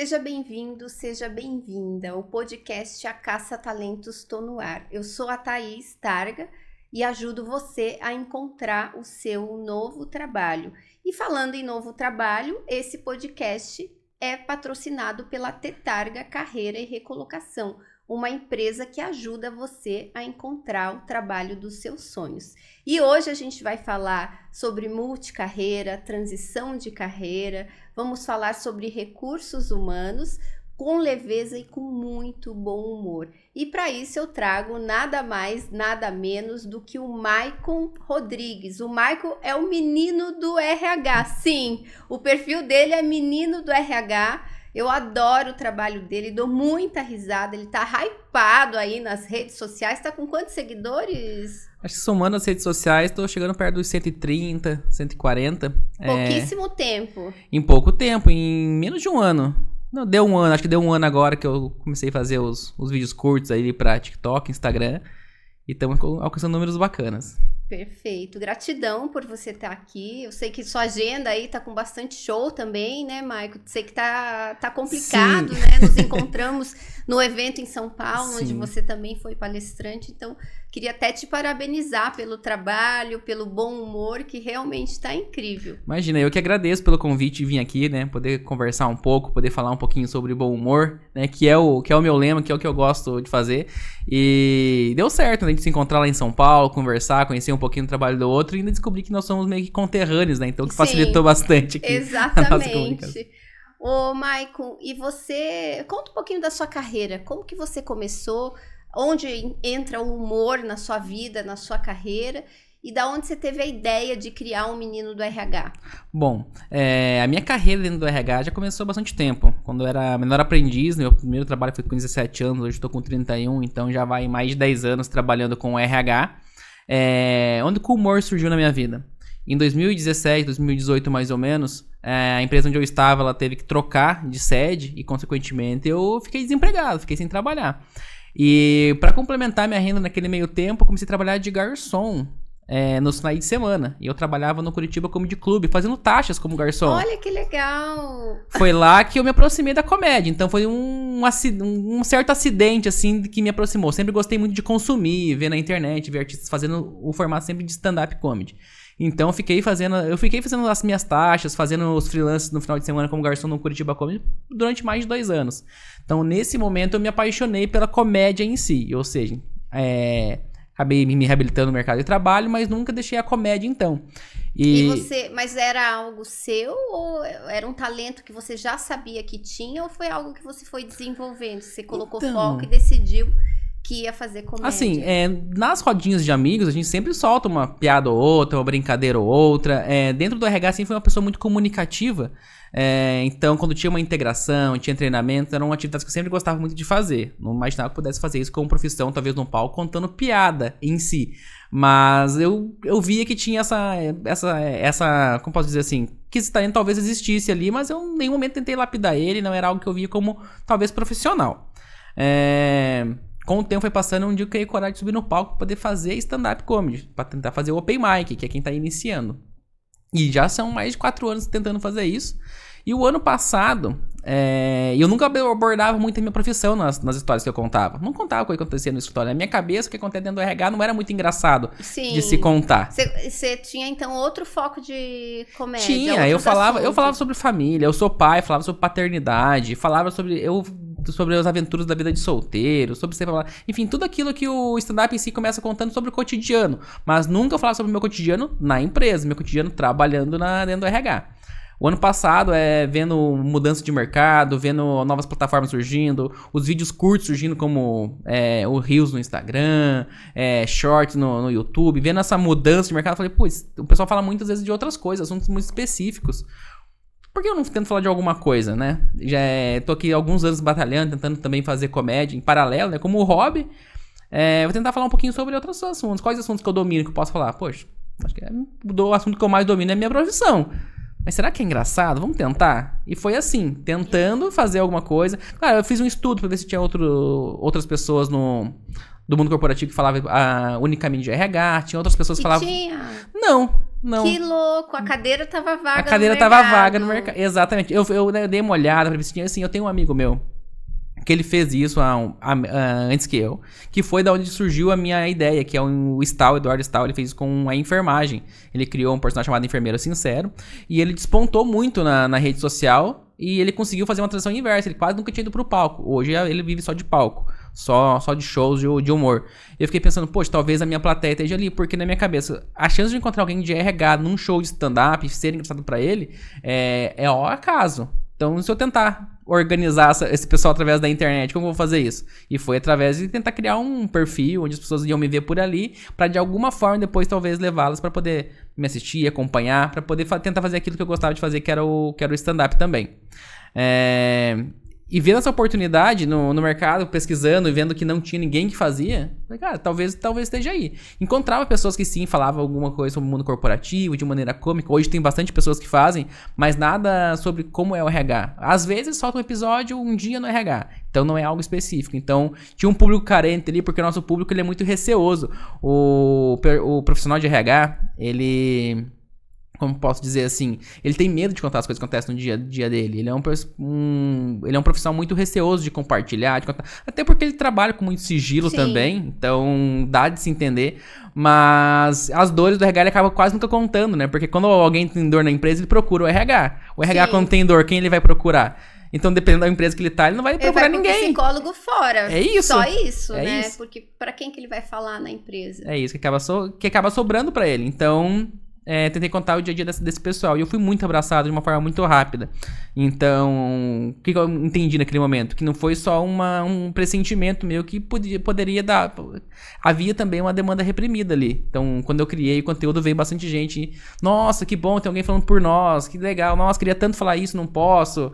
Seja bem-vindo, seja bem-vinda. O podcast A Caça Talentos Tô no Ar. Eu sou a Thaís Targa e ajudo você a encontrar o seu novo trabalho. E falando em novo trabalho, esse podcast é patrocinado pela T-Targa Carreira e Recolocação, uma empresa que ajuda você a encontrar o trabalho dos seus sonhos. E hoje a gente vai falar sobre multicarreira, transição de carreira, vamos falar sobre recursos humanos com leveza e com muito bom humor. E para isso eu trago nada mais, nada menos do que o Maicon Rodrigues. O Maicon é o menino do RH, sim, o perfil dele é menino do RH. Eu adoro o trabalho dele, dou muita risada, ele tá hypado aí nas redes sociais. Tá com quantos seguidores? Acho que somando as redes sociais, tô chegando perto dos 130, 140. Pouquíssimo tempo. Em pouco tempo, em menos de um ano. Não, deu um ano, acho que deu um ano agora que eu comecei a fazer os vídeos curtos aí pra TikTok, Instagram. E estamos alcançando números bacanas. Perfeito. Gratidão por você estar aqui. Eu sei que sua agenda aí tá com bastante show também, né, Maicon? Sei que tá complicado, Sim. né? Nos encontramos no evento em São Paulo, Sim. onde você também foi palestrante. Então, queria até te parabenizar pelo trabalho, pelo bom humor, que realmente tá incrível. Imagina, eu que agradeço pelo convite de vir aqui, né? Poder conversar um pouco, poder falar um pouquinho sobre bom humor, né? Que é o meu lema, que é o que eu gosto de fazer. E deu certo, né? A gente se encontrar lá em São Paulo, conversar, conhecer um pouquinho do trabalho do outro e ainda descobrir que nós somos meio que conterrâneos, né? Então que facilitou bastante aqui. Exatamente. Ô, Maicon, e você... Conta um pouquinho da sua carreira. Como que você começou? Onde entra o humor na sua vida, na sua carreira? E da onde você teve a ideia de criar um menino do RH? Bom, a minha carreira dentro do RH já começou há bastante tempo. Quando eu era menor aprendiz, meu primeiro trabalho foi com 17 anos, hoje estou com 31, então já vai mais de 10 anos trabalhando com o RH. Onde que o humor surgiu na minha vida? Em 2017, 2018 mais ou menos, a empresa onde eu estava, ela teve que trocar de sede e, consequentemente, eu fiquei desempregado, fiquei sem trabalhar. E para complementar minha renda naquele meio tempo, eu comecei a trabalhar de garçom nos finais de semana. E eu trabalhava no Curitiba Comedy Club, fazendo taxas como garçom. Olha que legal! Foi lá que eu me aproximei da comédia. Então foi um certo acidente, assim, que me aproximou. Sempre gostei muito de consumir, ver na internet, ver artistas fazendo o formato sempre de stand-up comedy. Então eu fiquei fazendo as minhas taxas, fazendo os freelances no final de semana como garçom no Curitiba Comedy durante mais de 2 anos. Então nesse momento eu me apaixonei pela comédia em si. Ou seja, acabei me reabilitando no mercado de trabalho, mas nunca deixei a comédia então. Mas era algo seu ou era um talento que você já sabia que tinha ou foi algo que você foi desenvolvendo? Você colocou foco e decidiu que ia fazer comédia? Assim, nas rodinhas de amigos, a gente sempre solta uma piada ou outra, uma brincadeira ou outra. Dentro do RH, assim, foi uma pessoa muito comunicativa. Então, quando tinha uma integração, tinha treinamento, eram atividades que eu sempre gostava muito de fazer. Não imaginava que pudesse fazer isso como profissão, talvez no palco, contando piada em si. Mas eu via que tinha essa, como posso dizer assim, que esse talento talvez existisse ali, mas eu em nenhum momento tentei lapidar ele, não era algo que eu via como talvez profissional. Com o tempo foi passando, um dia eu criei coragem de subir no palco para poder fazer stand-up comedy, para tentar fazer o open mic, que é quem tá iniciando. E já são mais de 4 anos tentando fazer isso. E o ano passado, eu nunca abordava muito a minha profissão nas histórias que eu contava. Não contava o que acontecia no escritório. Na minha cabeça, o que acontecia dentro do RH não era muito engraçado de se contar. Você tinha, então, outro foco de comédia? Tinha, eu falava sobre família, eu sou pai, falava sobre paternidade, falava sobre as aventuras da vida de solteiro, enfim, tudo aquilo que o stand-up em si começa contando sobre o cotidiano. Mas nunca falava sobre o meu cotidiano na empresa, meu cotidiano trabalhando dentro do RH. O ano passado, vendo mudança de mercado, vendo novas plataformas surgindo, os vídeos curtos surgindo como o Reels no Instagram, Shorts no YouTube, vendo essa mudança de mercado, eu falei, putz, o pessoal fala muitas vezes de outras coisas, assuntos muito específicos. Por que eu não tento falar de alguma coisa, né? Já tô aqui há alguns anos batalhando, tentando também fazer comédia em paralelo, né? Como hobby. Vou tentar falar um pouquinho sobre outros assuntos. Quais assuntos que eu domino que eu posso falar? Poxa, acho que o assunto que eu mais domino é a minha profissão. Mas será que é engraçado? Vamos tentar? E foi assim, tentando fazer alguma coisa. Claro, eu fiz um estudo pra ver se tinha outras pessoas do mundo corporativo que falavam unicamente de RH. Tinha outras pessoas que falavam... Tinha? Não. não. Que louco, a cadeira tava vaga A cadeira no tava mercado. vaga no mercado. Exatamente. Eu dei uma olhada pra ver se tinha assim. Eu tenho um amigo meu que ele fez isso antes que eu, que foi da onde surgiu a minha ideia, que é o Stahl, Eduardo Stahl. Ele fez isso com a enfermagem. Ele criou um personagem chamado Enfermeiro Sincero e ele despontou muito na rede social e ele conseguiu fazer uma transição inversa. Ele quase nunca tinha ido pro palco. Hoje ele vive só de palco, só de shows de humor. Eu fiquei pensando, poxa, talvez a minha plateia esteja ali, porque na minha cabeça, a chance de encontrar alguém de RH num show de stand-up e ser engraçado pra ele é ao acaso. Então, se eu tentar organizar esse pessoal através da internet, como eu vou fazer isso? E foi através de tentar criar um perfil onde as pessoas iam me ver por ali, pra de alguma forma depois talvez levá-las pra poder me assistir, acompanhar, pra poder tentar fazer aquilo que eu gostava de fazer, que era o stand-up também. E vendo essa oportunidade no mercado, pesquisando e vendo que não tinha ninguém que fazia, falei, cara, talvez esteja aí. Encontrava pessoas que sim, falavam alguma coisa sobre o mundo corporativo, de maneira cômica. Hoje tem bastante pessoas que fazem, mas nada sobre como é o RH. Às vezes solta um episódio um dia no RH, então não é algo específico. Então tinha um público carente ali, porque o nosso público ele é muito receoso. O profissional de RH, ele... Como posso dizer assim, ele tem medo de contar as coisas que acontecem no dia a dia dele. Ele é um profissional muito receoso de compartilhar, de contar. Até porque ele trabalha com muito sigilo também, então dá de se entender. Mas as dores do RH ele acaba quase nunca contando, né? Porque quando alguém tem dor na empresa, ele procura o RH. O RH, quando tem dor, quem ele vai procurar? Então, dependendo da empresa que ele tá, ele não vai procurar ninguém. Ele vai pro psicólogo fora. É isso. Só isso, é né? Isso. Porque pra quem que ele vai falar na empresa? É isso, que acaba sobrando pra ele. Então... tentei contar o dia a dia desse pessoal. E eu fui muito abraçado de uma forma muito rápida. Então, o que eu entendi naquele momento? Que não foi só um pressentimento meu que poderia dar. Havia também uma demanda reprimida ali. Então, quando eu criei o conteúdo, veio bastante gente. Nossa, que bom, tem alguém falando por nós. Que legal. Nossa, queria tanto falar isso, não posso.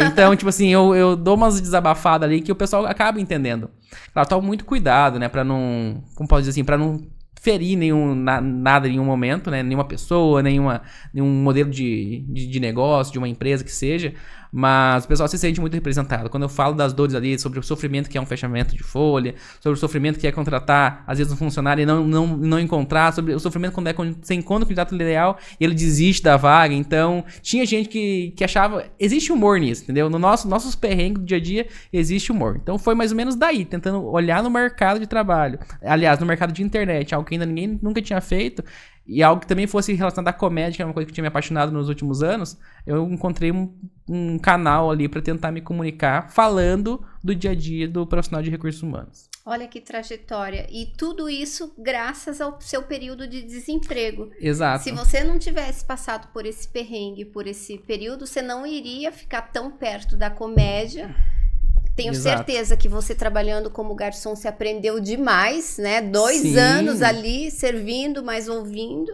Então, tipo assim, eu dou umas desabafadas ali que o pessoal acaba entendendo. Claro, eu tomo muito cuidado, né? Pra não... Como posso dizer assim? Pra não... ferir nada em nenhum momento, né? Nenhuma pessoa, nenhum modelo de negócio, de uma empresa que seja, mas o pessoal se sente muito representado. Quando eu falo das dores ali, sobre o sofrimento que é um fechamento de folha, sobre o sofrimento que é contratar, às vezes, um funcionário e não encontrar, sobre o sofrimento quando você encontra o candidato ideal e ele desiste da vaga. Então, tinha gente que achava... Existe humor nisso, entendeu? No nossos perrengues do dia a dia, existe humor. Então, foi mais ou menos daí, tentando olhar no mercado de trabalho. Aliás, no mercado de internet, algo que ainda ninguém nunca tinha feito, e algo que também fosse relacionado à comédia, que é uma coisa que tinha me apaixonado nos últimos anos. Eu encontrei um canal ali para tentar me comunicar, falando do dia a dia do profissional de recursos humanos. Olha que trajetória. E tudo isso graças ao seu período de desemprego. Exato. Se você não tivesse passado por esse perrengue, por esse período, você não iria ficar tão perto da comédia. Tenho certeza que você trabalhando como garçom, você aprendeu demais, né? 2 anos ali servindo, mas ouvindo.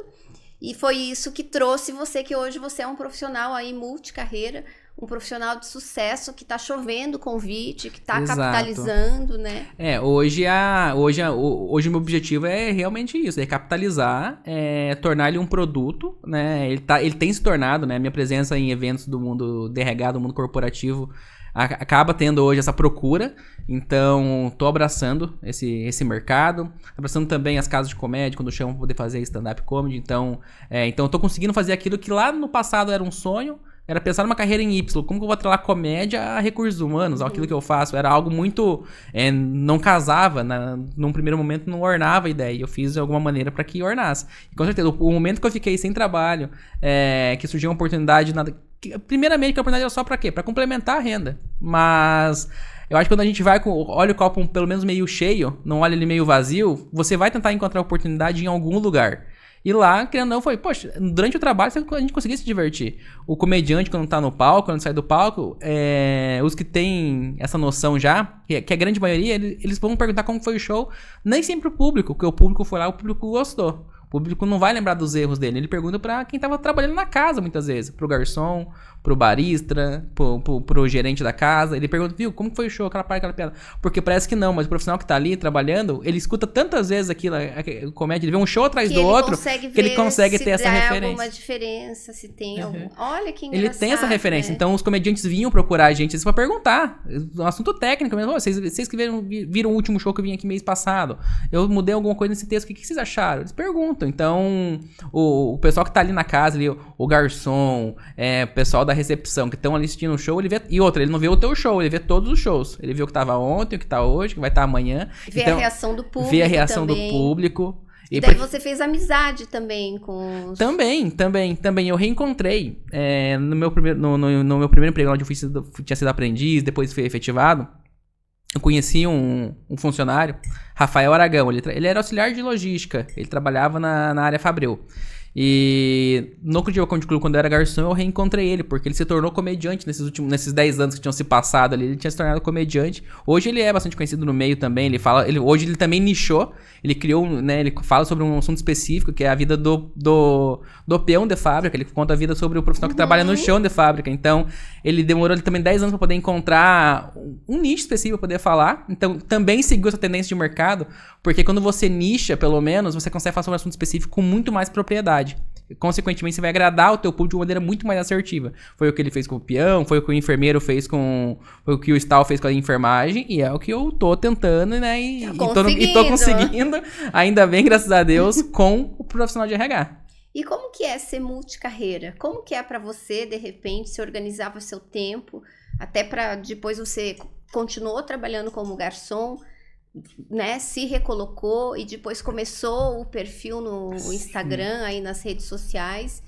E foi isso que trouxe você, que hoje você é um profissional aí multicarreira, um profissional de sucesso que tá chovendo convite, que tá capitalizando, né? Hoje o meu objetivo é realmente isso, é capitalizar, tornar ele um produto, né? Ele tem se tornado, né? Minha presença em eventos do mundo DRH, do mundo corporativo, acaba tendo hoje essa procura. Então, tô abraçando esse mercado, abraçando também as casas de comédia, quando chamam pra poder fazer stand-up comedy. Então, tô conseguindo fazer aquilo que lá no passado era um sonho, era pensar numa carreira em Y. Como que eu vou atrelar comédia a recursos humanos, aquilo que eu faço? Era algo muito... não casava, num primeiro momento não ornava a ideia. Eu fiz de alguma maneira para que ornasse. E com certeza, o momento que eu fiquei sem trabalho, que surgiu uma oportunidade... Primeiramente, que a oportunidade era só para quê? Para complementar a renda. Mas... eu acho que quando a gente olha o copo pelo menos meio cheio, não olha ele meio vazio, você vai tentar encontrar oportunidade em algum lugar. E lá, querendo ou não, foi, poxa, durante o trabalho a gente conseguia se divertir. O comediante, quando tá no palco, quando sai do palco, os que têm essa noção já, que é a grande maioria, eles vão perguntar como foi o show, nem sempre o público, porque o público foi lá, o público gostou. O público não vai lembrar dos erros dele, ele pergunta pra quem tava trabalhando na casa, muitas vezes, pro garçom, pro barista, pro gerente da casa. Ele pergunta, viu, como foi o show, aquela parte, aquela piada? Porque parece que não, mas o profissional que tá ali trabalhando, ele escuta tantas vezes aquilo, a comédia, ele vê um show atrás do outro, que ele consegue ter essa referência. Se tem alguma diferença, se tem algum... Olha que engraçado. Ele tem essa referência, então os comediantes vinham procurar a gente pra perguntar, um assunto técnico mesmo. Vocês que viram o último show que eu vim aqui mês passado, eu mudei alguma coisa nesse texto, o que vocês acharam? Eles perguntam. pronto. Então, o pessoal que tá ali na casa, ali, o garçom, o pessoal da recepção, que estão ali assistindo o show, ele vê... E outra, ele não vê o teu show, ele vê todos os shows. Ele vê o que tava ontem, o que tá hoje, o que vai estar amanhã. Vê então, a reação do público vê a reação também. do público. E daí você fez amizade também com os... Também. Eu reencontrei no meu primeiro emprego, onde eu tinha sido aprendiz, depois fui efetivado. Eu conheci um funcionário, Rafael Aragão. Ele era auxiliar de logística. Ele trabalhava na área Fabril. E no Curitiba Comedy Club, quando eu era garçom, eu reencontrei ele, porque ele se tornou comediante nesses 10 anos que tinham se passado ali. Ele tinha se tornado comediante. Hoje ele é bastante conhecido no meio também. Hoje ele também nichou. Ele criou, né? Ele fala sobre um assunto específico, que é a vida do peão de fábrica. Ele conta a vida sobre o profissional que trabalha no chão de fábrica. Então, ele demorou também 10 anos para poder encontrar um nicho específico para poder falar. Então, também seguiu essa tendência de mercado, porque quando você nicha, pelo menos, você consegue falar sobre um assunto específico com muito mais propriedade. Consequentemente, você vai agradar o teu público de uma maneira muito mais assertiva. Foi o que ele fez com o peão, foi o que o enfermeiro fez com... Foi o que o Stal fez com a enfermagem, e é o que eu tô tentando, né? E tô conseguindo, ainda bem, graças a Deus, com o profissional de RH. E como que é ser multicarreira? Como que é pra você, de repente, se organizava seu tempo, até pra depois você continuou trabalhando como garçom, né, se recolocou e depois começou o perfil no Instagram, aí nas redes sociais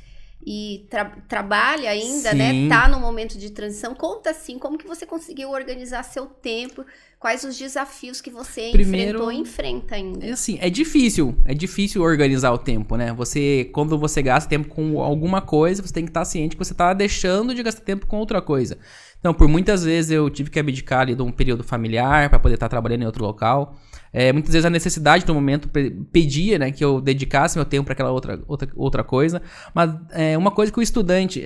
e trabalha ainda, né, tá no momento de transição. Conta assim, como que você conseguiu organizar seu tempo, quais os desafios que você enfrentou e enfrenta ainda? Assim, é difícil organizar o tempo, né, quando você gasta tempo com alguma coisa, você tem que estar ciente que você tá deixando de gastar tempo com outra coisa. Então, por muitas vezes eu tive que abdicar ali de um período familiar para poder estar trabalhando em outro local. Muitas vezes a necessidade do momento pedia, né, que eu dedicasse meu tempo para aquela outra coisa. Mas uma coisa que o estudante...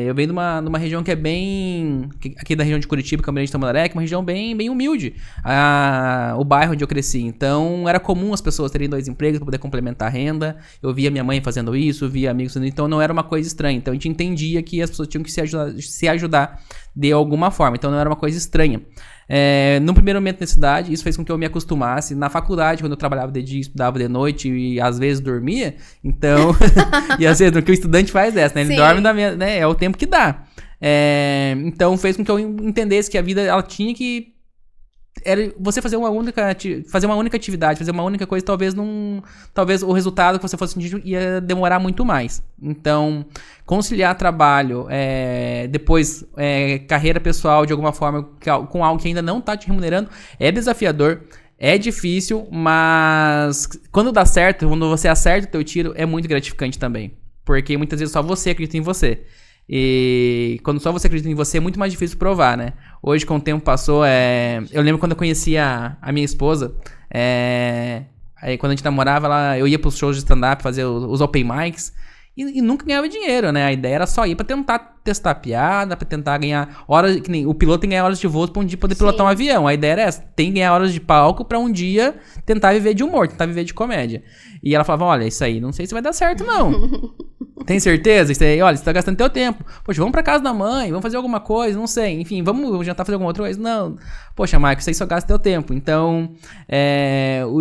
eu venho de uma região que é bem... Aqui da região de Curitiba, Cambarão de Tamandaré, que é uma região bem humilde. O bairro onde eu cresci. Então, era comum as pessoas terem 2 empregos para poder complementar a renda. Eu via minha mãe fazendo isso, via amigos fazendo isso. Então, não era uma coisa estranha. Então, a gente entendia que as pessoas tinham que se ajudar de alguma forma. Então, não era uma coisa estranha. No primeiro momento na cidade, isso fez com que eu me acostumasse. Na faculdade, quando eu trabalhava de dia, estudava de noite e às vezes dormia. Então, e às vezes o que o estudante faz é essa, né? Ele Sim. dorme, né? É o tempo que dá. Então, fez com que eu entendesse que a vida, ela tinha que... Era você fazer uma única atividade, fazer uma única coisa, talvez o resultado que você fosse sentir ia demorar muito mais. Então, conciliar trabalho, depois carreira pessoal de alguma forma com algo que ainda não tá te remunerando, é desafiador, é difícil, mas quando dá certo, quando você acerta o teu tiro, é muito gratificante também. Porque muitas vezes só você acredita em você. E quando só você acredita em você, é muito mais difícil provar, né? Hoje, com o tempo passou, eu lembro quando eu conheci a minha esposa, aí quando a gente namorava, eu ia pros shows de stand-up, fazer os open mics, e nunca ganhava dinheiro, né? A ideia era só ir pra tentar testar piada, pra tentar ganhar horas, que nem o piloto tem que ganhar horas de voo pra um dia poder pilotar um avião. A ideia era essa, tem que ganhar horas de palco pra um dia tentar viver de humor, tentar viver de comédia. E ela falava, olha, isso aí, não sei se vai dar certo, não. Tem certeza? Isso aí, olha, você tá gastando teu tempo. Poxa, vamos pra casa da mãe, vamos fazer alguma coisa, não sei. Enfim, vamos jantar, fazer alguma outra coisa. Não. Poxa, Marcos, isso aí só gasta teu tempo. Então,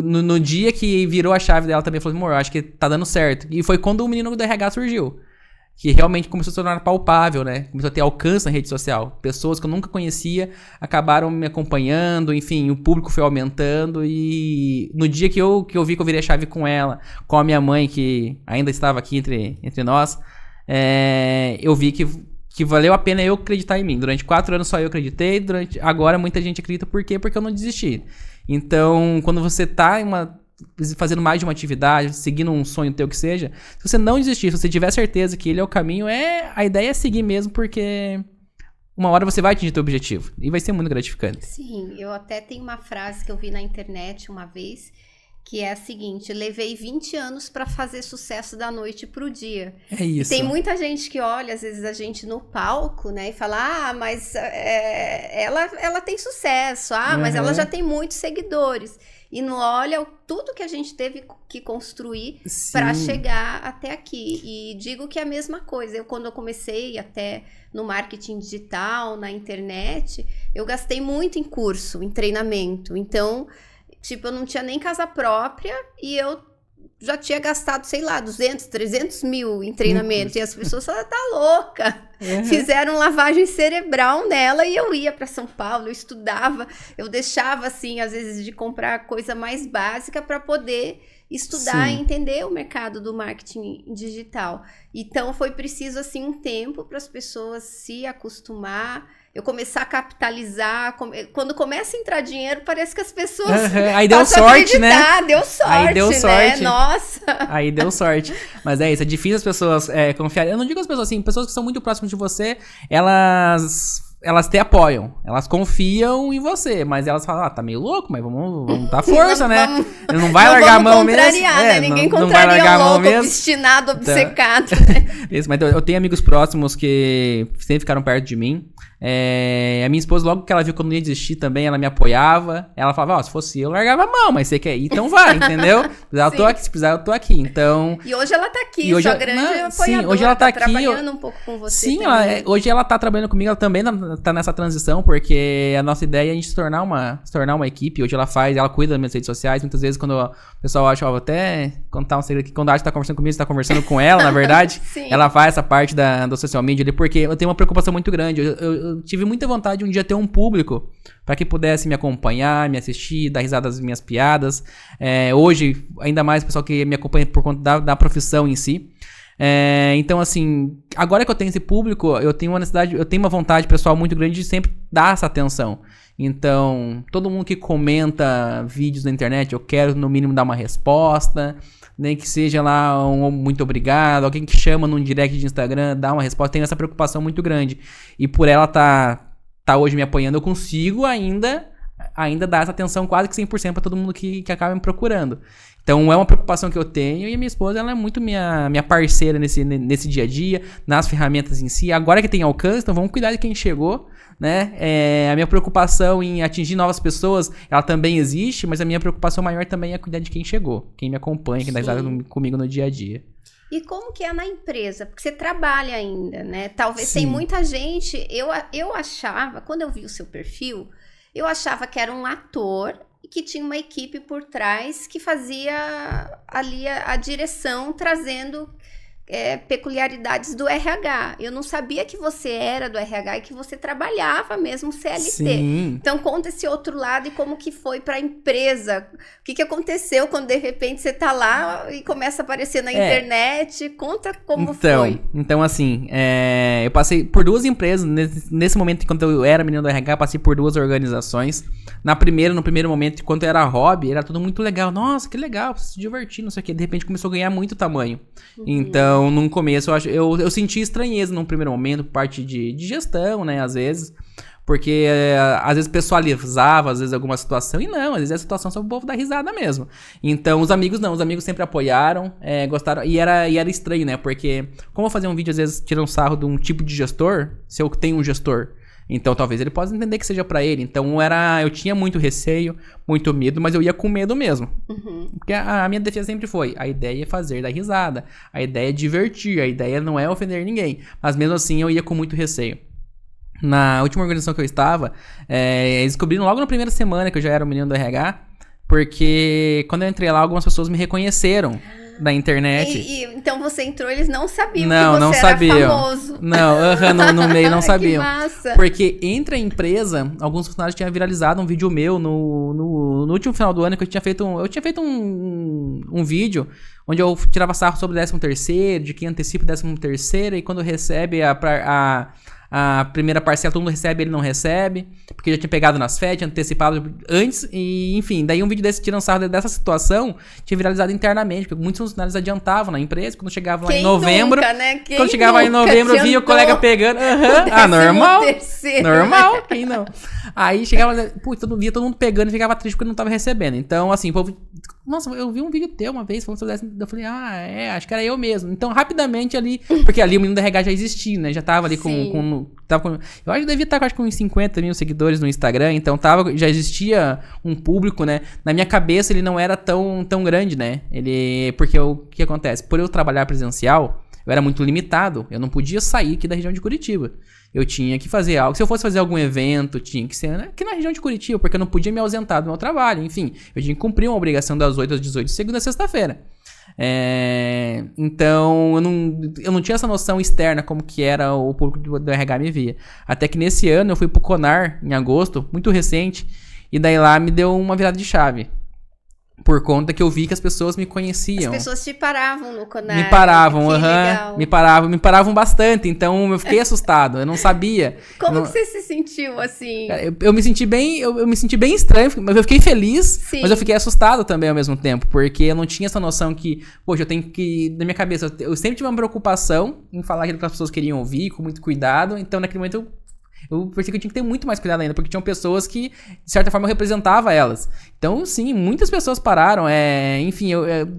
no dia que virou a chave dela também, falou, amor, eu acho que tá dando certo. E foi quando o menino do RH surgiu. Que realmente começou a se tornar palpável, né? Começou a ter alcance na rede social. Pessoas que eu nunca conhecia acabaram me acompanhando, enfim, o público foi aumentando. E no dia que eu vi que eu virei a chave com ela, com a minha mãe, que ainda estava aqui entre nós, eu vi que valeu a pena eu acreditar em mim. Durante 4 anos só eu acreditei, agora muita gente acredita. Por quê? Porque eu não desisti. Então, quando você tá fazendo mais de uma atividade, seguindo um sonho teu que seja, se você não desistir, se você tiver certeza que ele é o caminho, a ideia é seguir mesmo, porque uma hora você vai atingir teu objetivo e vai ser muito gratificante. Sim, eu até tenho uma frase que eu vi na internet uma vez, que é a seguinte: levei 20 anos para fazer sucesso da noite pro dia. É isso. E tem muita gente que olha, às vezes, a gente no palco, né, e fala, mas ela tem sucesso, mas ela já tem muitos seguidores. E não olha tudo que a gente teve que construir para chegar até aqui. E digo que é a mesma coisa. Quando eu comecei até no marketing digital, na internet, eu gastei muito em curso, em treinamento. Então, tipo, eu não tinha nem casa própria e eu já tinha gastado, sei lá, 200, 300 mil em treinamento. E as pessoas falaram, tá louca. Fizeram lavagem cerebral nela e eu ia para São Paulo, eu estudava. Eu deixava, assim, às vezes, de comprar coisa mais básica para poder estudar e entender o mercado do marketing digital. Então, foi preciso, assim, um tempo para as pessoas se acostumar, eu começar a capitalizar. Quando começa a entrar dinheiro, parece que as pessoas aí deu sorte, né? Deu sorte, aí deu sorte, né? Nossa! Aí deu sorte. Mas é isso, é difícil as pessoas confiarem. Eu não digo as pessoas assim, pessoas que são muito próximas de você, elas te apoiam, elas confiam em você, mas elas falam, tá meio louco, mas vamos dar força, né? Não vai largar a mão mesmo. Né? Ninguém contraria um louco, obstinado, obcecado. Então, isso, mas eu tenho amigos próximos que sempre ficaram perto de mim. A minha esposa, logo que ela viu que eu não ia desistir também, ela me apoiava. Ela falava, se fosse eu largava a mão, mas você quer ir, então vai, entendeu? Se precisar, eu tô aqui, então... E hoje ela tá aqui, sua grande apoiadora. Sim, hoje ela tá aqui. Trabalhando um pouco com você. Sim, hoje ela tá trabalhando comigo, ela também tá nessa transição, porque a nossa ideia é a gente se tornar uma equipe. Hoje ela cuida das minhas redes sociais. Muitas vezes quando o pessoal acha, vou até contar um segredo aqui, quando a Arte tá conversando comigo, você tá conversando com ela, na verdade. Ela faz essa parte do social media ali, porque eu tenho uma preocupação muito grande. Eu tive muita vontade de um dia ter um público para que pudesse me acompanhar, me assistir, dar risada das minhas piadas. Hoje, ainda mais o pessoal que me acompanha por conta da profissão em si. Então, assim, agora que eu tenho esse público, eu tenho uma vontade pessoal muito grande de sempre dar essa atenção. Então, todo mundo que comenta vídeos na internet, eu quero no mínimo dar uma resposta, nem que seja lá um muito obrigado, alguém que chama num direct de Instagram, dá uma resposta. Tenho essa preocupação muito grande. E por ela tá hoje me apoiando, eu consigo ainda dar essa atenção quase que 100% para todo mundo que acaba me procurando. Então é uma preocupação que eu tenho, e a minha esposa, ela é muito minha parceira nesse dia a dia, nas ferramentas em si. Agora que tem alcance, então vamos cuidar de quem chegou, né? A minha preocupação em atingir novas pessoas, ela também existe, mas a minha preocupação maior também é cuidar de quem chegou, quem me acompanha, quem dá risada comigo no dia a dia. E como que é na empresa? Porque você trabalha ainda, né? Talvez tem muita gente... Eu achava, quando eu vi o seu perfil, eu achava que era um ator e que tinha uma equipe por trás que fazia ali a direção, trazendo peculiaridades do RH. Eu não sabia que você era do RH e que você trabalhava mesmo CLT. Sim. Então, conta esse outro lado e como que foi para a empresa. O que aconteceu quando, de repente, você tá lá e começa a aparecer na internet? Conta como foi. Então, assim, eu passei por 2 empresas. Nesse momento, enquanto eu era menino do RH, passei por 2 organizações. No primeiro momento, enquanto eu era hobby, era tudo muito legal. Nossa, que legal, se divertir, não sei o quê. De repente, começou a ganhar muito tamanho. Então, no começo, eu senti estranheza num primeiro momento, parte de gestão, né, às vezes, porque às vezes pessoalizava, às vezes alguma situação, e não, às vezes a situação só o povo dar risada mesmo. Então, os amigos sempre apoiaram, gostaram, e era estranho, né, porque como eu fazia um vídeo, às vezes, tirando sarro de um tipo de gestor, se eu tenho um gestor, então talvez ele possa entender que seja pra ele. Então eu tinha muito receio, muito medo, mas eu ia com medo mesmo. Porque a minha defesa sempre foi, a ideia é fazer dar risada, a ideia é divertir, a ideia não é ofender ninguém. Mas mesmo assim eu ia com muito receio. Na última organização que eu estava, eles descobriram logo na primeira semana que eu já era um menino do RH, porque quando eu entrei lá, algumas pessoas me reconheceram da internet. Então você entrou, eles não sabiam que você era famoso. No meio não sabiam. Que massa. Porque entre a empresa, alguns funcionários tinham viralizado um vídeo meu no último final do ano que eu tinha feito um vídeo onde eu tirava sarro sobre o 13º, de quem antecipa o 13º, e quando recebe a primeira parcela, todo mundo recebe, ele não recebe, porque já tinha pegado nas férias, tinha antecipado antes, e enfim, daí um vídeo desse tirando sarro dessa situação tinha viralizado internamente, porque muitos funcionários adiantavam na empresa, quando chegava lá em novembro, quando chegava lá em novembro, eu via o colega pegando, normal, quem não? Aí chegava, via todo mundo pegando e ficava triste porque não tava recebendo. Então, assim, o povo, nossa, eu vi um vídeo teu uma vez falando sobre essa, eu falei, acho que era eu mesmo. Então, rapidamente ali, porque ali o menino da RH já existia, né? Já tava ali eu acho que devia estar com uns 50 mil seguidores no Instagram, então já existia um público, né? Na minha cabeça ele não era tão grande, né? Porque o que acontece? Por eu trabalhar presencial, eu era muito limitado, eu não podia sair aqui da região de Curitiba. Eu tinha que fazer algo, se eu fosse fazer algum evento, tinha que ser aqui na região de Curitiba, porque eu não podia me ausentar do meu trabalho, enfim, eu tinha que cumprir uma obrigação das 8 às 18 de segunda a sexta-feira. Então, eu não tinha essa noção externa como que era o público do RH me via. Até que nesse ano eu fui pro Conar, em agosto, muito recente, e daí lá me deu uma virada de chave. Por conta que eu vi que as pessoas me conheciam. As pessoas te paravam no Conar. Me paravam, legal. me paravam bastante, então eu fiquei assustado, eu não sabia. Como que você se sentiu assim? Eu me senti bem, eu me senti bem estranho, mas eu fiquei feliz, Sim. mas eu fiquei assustado também ao mesmo tempo, porque eu não tinha essa noção que, poxa, eu tenho que, na minha cabeça, eu sempre tive uma preocupação em falar aquilo que as pessoas queriam ouvir, com muito cuidado, então naquele momento eu percebi que eu tinha que ter muito mais cuidado ainda, porque tinham pessoas que, de certa forma, eu representava elas. Então, sim, muitas pessoas pararam. Enfim,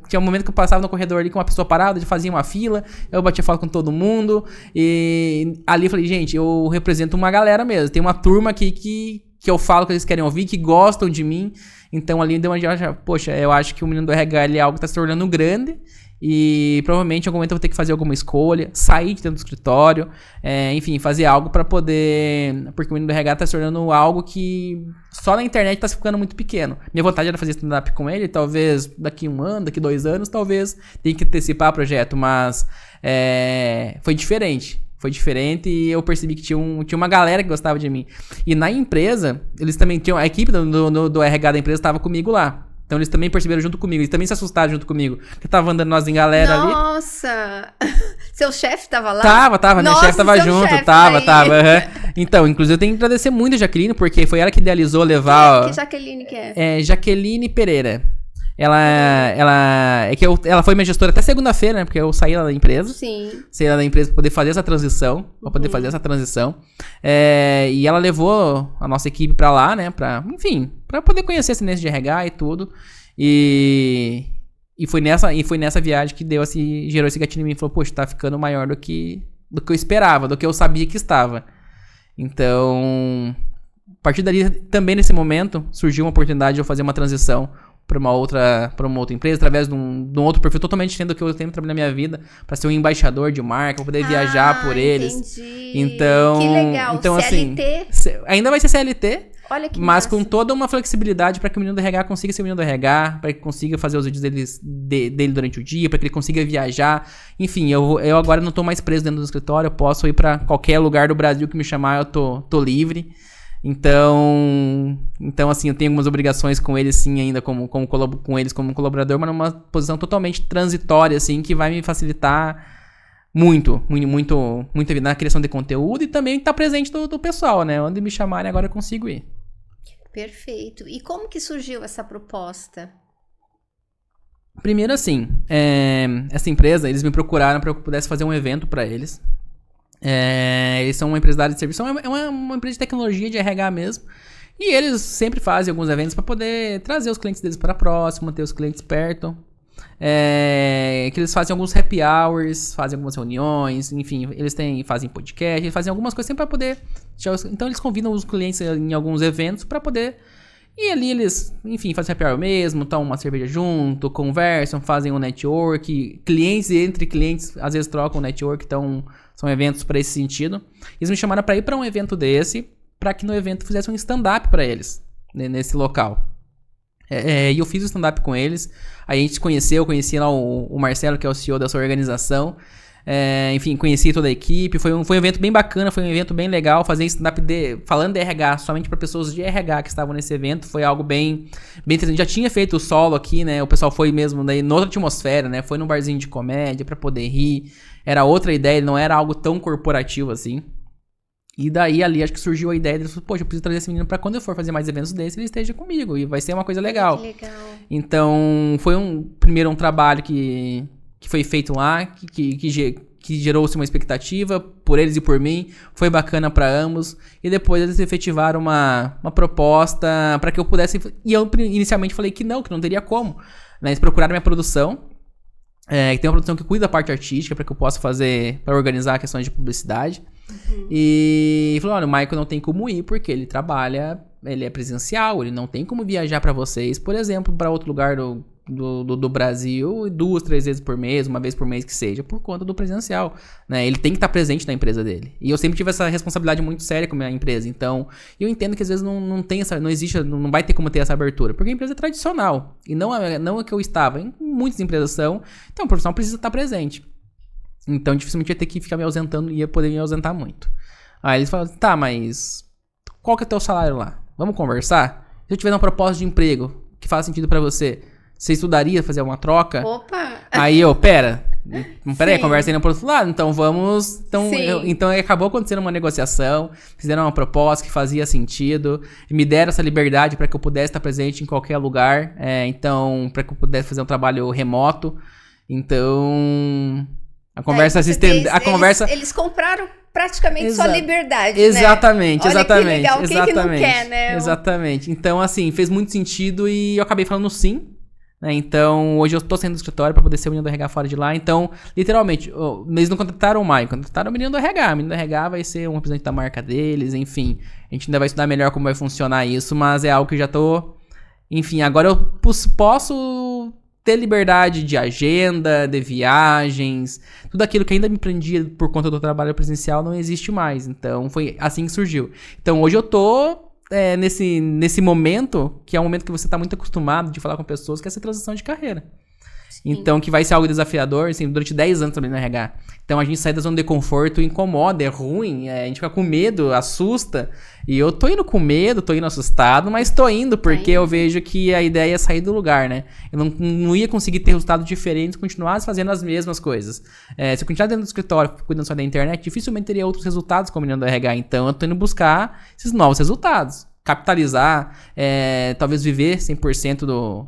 tinha um momento que eu passava no corredor ali com uma pessoa parada, fazia uma fila, eu batia foto com todo mundo, e ali eu falei, gente, eu represento uma galera mesmo. Tem uma turma aqui que eu falo que eles querem ouvir, que gostam de mim. Então, ali deu uma... Poxa, eu acho que o menino do RH ele é algo que está se tornando grande. E provavelmente em algum momento eu vou ter que fazer alguma escolha, sair de dentro do escritório, enfim, fazer algo pra poder... Porque o menino do RH tá se tornando algo que só na internet tá ficando muito pequeno. Minha vontade era fazer stand-up com ele, talvez daqui 1 ano, daqui 2 anos, talvez tenha que antecipar o projeto, mas foi diferente. Foi diferente e eu percebi que tinha uma galera que gostava de mim. E na empresa, eles também tinham... A equipe do RH da empresa estava comigo lá. Então eles também perceberam junto comigo, eles também se assustaram junto comigo. Porque tava andando nós em galera ali. Nossa! Seu chefe tava lá? Tava, minha chefe tava junto, chefe tava. Uhum. Então, inclusive eu tenho que agradecer muito a Jaqueline, porque foi ela que idealizou levar... Que Jaqueline que é? Jaqueline Pereira. Ela foi minha gestora até segunda-feira, né? Porque eu saí lá da empresa. Sim. Saí lá da empresa pra poder fazer essa transição. E ela levou a nossa equipe pra lá, né? Pra poder conhecer a ciência de RH e tudo. E foi nessa viagem que gerou esse gatilho em mim. Falou, poxa, tá ficando maior do que eu esperava, do que eu sabia que estava. Então, a partir dali, também nesse momento, surgiu uma oportunidade de eu fazer uma transição para uma outra empresa, através de um outro perfil totalmente diferente do que eu tenho trabalhado na minha vida, para ser um embaixador de marca, pra poder viajar por eles. Entendi. Então, que legal. CLT? Assim, ainda vai ser CLT, olha que mas massa. com toda uma flexibilidade para que o menino do RH consiga ser o menino do RH, para que consiga fazer os vídeos dele durante o dia, para que ele consiga viajar. Enfim, eu agora não tô mais preso dentro do escritório, eu posso ir para qualquer lugar do Brasil que me chamar, eu tô livre. Então, assim, eu tenho algumas obrigações com eles, sim, ainda com eles como colaborador, mas numa posição totalmente transitória, assim, que vai me facilitar muito a vida na criação de conteúdo e também estar presente do pessoal, né? Onde me chamarem agora eu consigo ir. Perfeito. E como que surgiu essa proposta? Primeiro, assim, essa empresa, eles me procuraram para eu pudesse fazer um evento para eles. Eles são uma empresa da área de serviço, é uma empresa de tecnologia, de RH mesmo. E eles sempre fazem alguns eventos para poder trazer os clientes deles para próximo, ter os clientes perto. Que eles fazem alguns happy hours, fazem algumas reuniões, enfim, eles fazem podcast, eles fazem algumas coisas sempre para poder... Então eles convidam os clientes em alguns eventos para poder... E ali eles, enfim, fazem happy hour mesmo, tomam uma cerveja junto, conversam, fazem um network. Clientes entre clientes, às vezes trocam network, então são eventos para esse sentido. Eles me chamaram para ir para um evento desse, para que no evento fizesse um stand-up para eles, né, nesse local. E eu fiz o stand-up com eles, aí a gente conheci lá o Marcelo, que é o CEO dessa organização. Enfim, conheci toda a equipe, foi um evento bem bacana, foi um evento bem legal, fazer stand-up falando de RH, somente para pessoas de RH que estavam nesse evento, foi algo bem interessante. Já tinha feito o solo aqui, né, o pessoal foi mesmo daí noutra atmosfera, né, foi num barzinho de comédia para poder rir, era outra ideia, não era algo tão corporativo assim. E daí ali acho que surgiu a ideia, poxa, eu preciso trazer esse menino pra quando eu for fazer mais eventos desse, ele esteja comigo, e vai ser uma coisa legal. Que legal. Então, foi primeiro um trabalho que foi feito lá, que gerou-se uma expectativa por eles e por mim, foi bacana para ambos, e depois eles efetivaram uma proposta para que eu pudesse, e eu inicialmente falei que não teria como, né? Eles procuraram minha produção, que tem uma produção que cuida da parte artística, para que eu possa para organizar questões de publicidade, e falou, olha, o Michael não tem como ir, porque ele é presencial, ele não tem como viajar para vocês, por exemplo, para outro lugar do Brasil 2, 3 vezes por mês, uma vez por mês que seja, por conta do presencial, né? Ele tem que estar presente na empresa dele. E eu sempre tive essa responsabilidade muito séria com a minha empresa. Então, eu entendo que às vezes não tem essa, não existe, não vai ter como ter essa abertura, porque a empresa é tradicional. E não é que eu estava, em muitas empresas são. Então, o profissional precisa estar presente. Então, dificilmente ia ter que ficar me ausentando e ia poder me ausentar muito. Aí eles falam, tá, mas qual que é o teu salário lá? Vamos conversar? Se eu tiver uma proposta de emprego que faz sentido pra você, você estudaria fazer uma troca? Opa! Aí pera aí, conversa aí pro outro lado, então vamos... Então acabou acontecendo uma negociação, fizeram uma proposta que fazia sentido, me deram essa liberdade para que eu pudesse estar presente em qualquer lugar, então, para que eu pudesse fazer um trabalho remoto, então... A conversa se estende... Eles compraram praticamente sua liberdade, exatamente, né? Exatamente, Olha que legal, quem que não quer, né? Exatamente. Então, assim, fez muito sentido e eu acabei falando sim, né? Então, hoje eu tô saindo do escritório pra poder ser o menino do RH fora de lá. Então, literalmente, eles não contrataram o Maio, contrataram o menino do RH. O menino do RH vai ser um representante da marca deles, enfim. A gente ainda vai estudar melhor como vai funcionar isso, mas é algo que eu já tô... Enfim, agora eu posso... ter liberdade de agenda, de viagens, tudo aquilo que ainda me prendia por conta do trabalho presencial não existe mais. Então, foi assim que surgiu. Então, hoje eu tô nesse momento, que é um momento que você tá muito acostumado de falar com pessoas, que é essa transição de carreira. Então, que vai ser algo desafiador, assim, durante 10 anos trabalhando no RH. Então, a gente sai da zona de conforto, incomoda, é ruim, a gente fica com medo, assusta. E eu tô indo com medo, tô indo assustado, mas tô indo porque eu vejo que a ideia é sair do lugar, né? Eu não ia conseguir ter resultados diferentes se continuasse fazendo as mesmas coisas. Se eu continuar dentro do escritório, cuidando só da internet, dificilmente teria outros resultados como menino do RH. Então, eu tô indo buscar esses novos resultados. Capitalizar, talvez viver 100%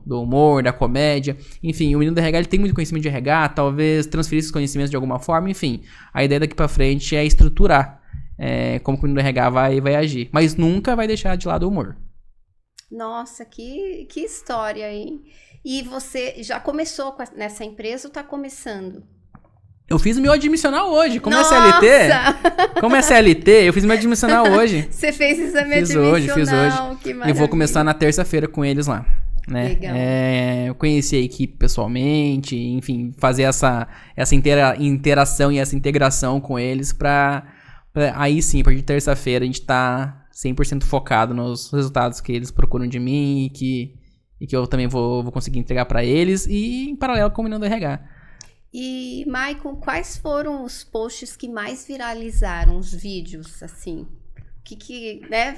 do humor, da comédia. Enfim, o menino do RH ele tem muito conhecimento de RH, talvez transferir esses conhecimentos de alguma forma. Enfim, a ideia daqui pra frente é estruturar como o menino do RH vai agir. Mas nunca vai deixar de lado o humor. Nossa, que história, hein? E você já começou nessa empresa ou tá começando? Eu fiz meu admissional hoje. Como é CLT, eu fiz meu admissional hoje. Você fez exame admissional, fiz hoje. Que maravilha. E vou começar na terça-feira com eles lá, né? Legal. Eu conheci a equipe pessoalmente, enfim, fazer essa interação e essa integração com eles pra aí sim, a partir de terça-feira a gente tá 100% focado nos resultados que eles procuram de mim e que eu também vou conseguir entregar pra eles e em paralelo com o menino do RH. E, Maicon, quais foram os posts que mais viralizaram, os vídeos, assim? Né?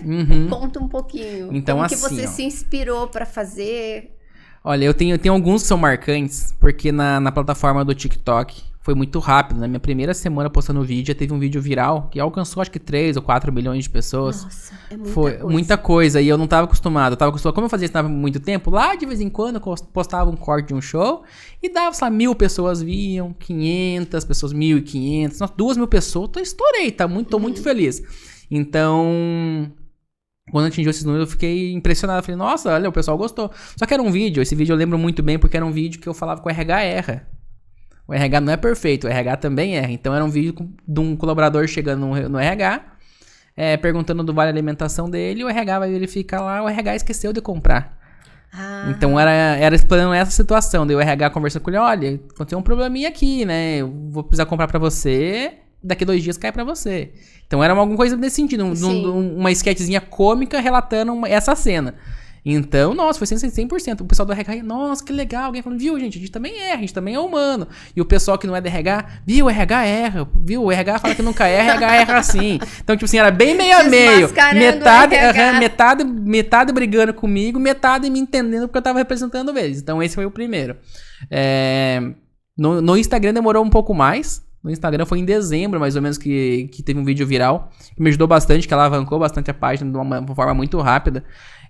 Conta um pouquinho. Então, como assim, que você se inspirou para fazer? Olha, eu tenho alguns que são marcantes, porque na plataforma do TikTok foi muito rápido. Na minha primeira semana postando vídeo, já teve um vídeo viral que alcançou acho que 3 ou 4 milhões de pessoas. Nossa, é muita Foi coisa. Muita coisa, e eu não estava acostumado. Como eu fazia isso há muito tempo, lá de vez em quando eu postava um corte de um show e dava, sei lá, 1.000 pessoas viam, 500 pessoas, 1.500, nossa, 2.000 pessoas, estourei, tô muito feliz. Então... Quando atingiu esses números, eu fiquei impressionado. Falei, nossa, olha, o pessoal gostou. Só que era um vídeo, esse vídeo eu lembro muito bem, porque era um vídeo que eu falava que o RH erra. O RH não é perfeito, o RH também erra. Então era um vídeo de um colaborador chegando no RH, perguntando do vale alimentação dele, o RH vai verificar lá, o RH esqueceu de comprar. Então era explanando essa situação. Daí o RH conversando com ele, olha, aconteceu um probleminha aqui, né? Eu vou precisar comprar pra você, daqui 2 dias cai pra você. Então era alguma coisa nesse sentido, uma sketchzinha cômica relatando essa cena. Então, nossa, foi 100%. O pessoal do RH, nossa, que legal. Alguém falando, viu, gente, a gente também erra, a gente também é humano. E o pessoal que não é do RH, viu, o RH erra, viu, o RH fala que nunca erra, o RH erra assim. Então, tipo assim, era bem meio a meio. Metade brigando comigo, metade me entendendo porque eu tava representando eles. Então, esse foi o primeiro. No Instagram demorou um pouco mais. No Instagram foi em dezembro, mais ou menos, que teve um vídeo viral. Que me ajudou bastante, que alavancou bastante a página de uma forma muito rápida.